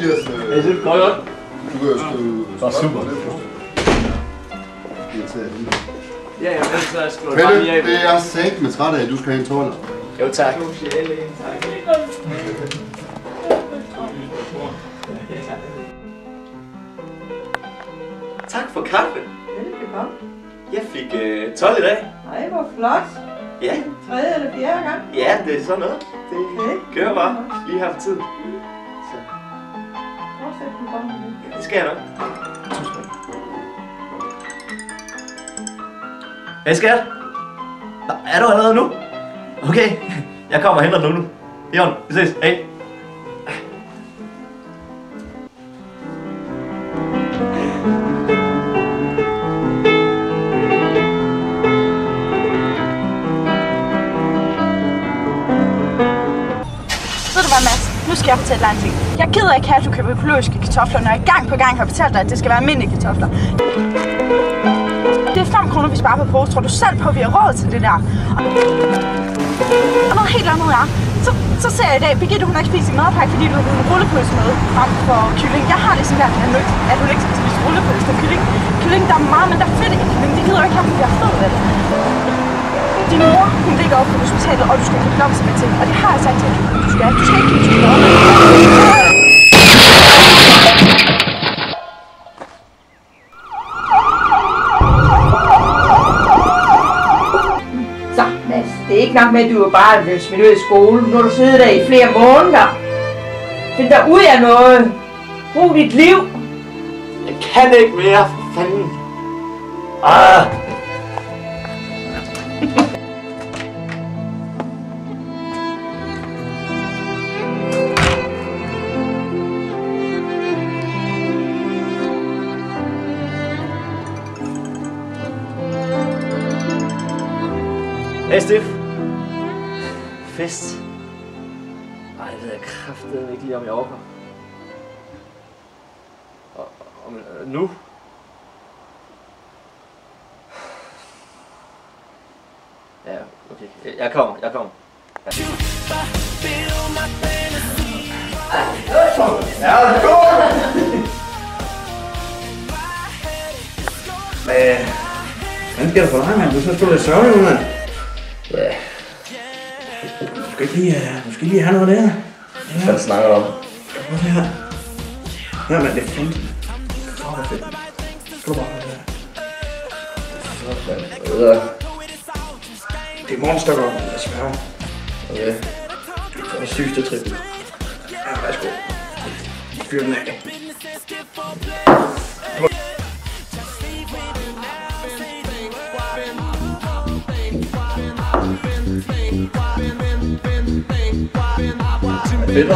Mathias. Jeg synes godt. Du kan jo skrive spørgsmål. Ja, jeg vil så skrive bare lige af. Det er jeg sagt med træt af, du skal have en 12'er. Jo, tak. Tak for kaffe. Velbekomme. Jeg fik 12 i dag. Ej, hvor flot. Ja. Tredje eller fjerde gang. Ja, det er sådan noget. Det kører bare lige her for tiden. Så. Fortsæt du bare med det. Det skal jeg nok. Hey skat. Er du allerede nu? Okay. Jeg kommer og henter dig nu. Jon, vi ses. Hej. Nu skal jeg fortælle dig en ting. Jeg gider ikke have, at du køber økologiske kartofler, når jeg gang på gang har fortalt dig, at det skal være almindelige kartofler. Det er 5 kroner, vi sparer på pose. Tror du selv på, at vi har råd til det der? Og noget helt andet er, så ser jeg i dag, Birgitte, hun har ikke spist sin madpakke, fordi du har en rullepølse med frem for kylling. Jeg har det sådan der, at hun ikke skal spise rullepølse og kylling. Kylling, der er meget mindre fedt i kylling. Det gider jeg ikke have, fordi jeg er fed ved det. Din mor, hun ligger op på hospitalet, og du skal købe blomster med ting. Og det har jeg sagt til dig, du skal. Du skal ikke købe blomster. Så, Mads, det er ikke nok med, at du bare er blevet smidt ud i skolen. Nu har du siddet der i flere måneder. Find dig ud af noget. Brug dit liv. Jeg kan ikke mere, for fanden. Hey Steve. Fest. Ej, det ved jeg kraftedeme ikke lige om jeg overgår. Nu? Ja, okay. Jeg kommer. Ja. Ja, det går! Hvad sker der for dig, mand? Du skal sgu lidt sørge, mand. Ja. Du skal lige have noget der. Hvad snakker du om? Prøv det her. Ja, mand, det er fint. Åh, hvor fedt. Skal du bare have det her. Sådan. Det er monster, jeg spørger. Okay. Så er det sygeste trip. Ja, værsgo. Fyr den af. Fedt, hva'?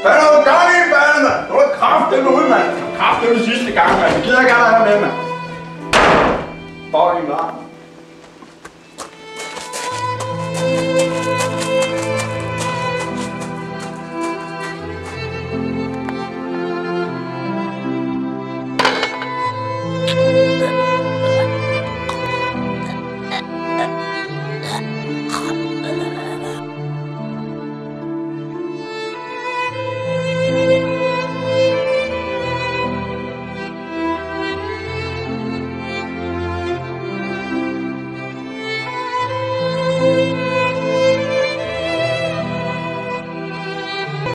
Hvad er du gang i, mand? Du har kraftedeme ud, mand. Kraftedeme sidste gang, mand. Vi gider ikke have dig her med, mand. Fucking varmt.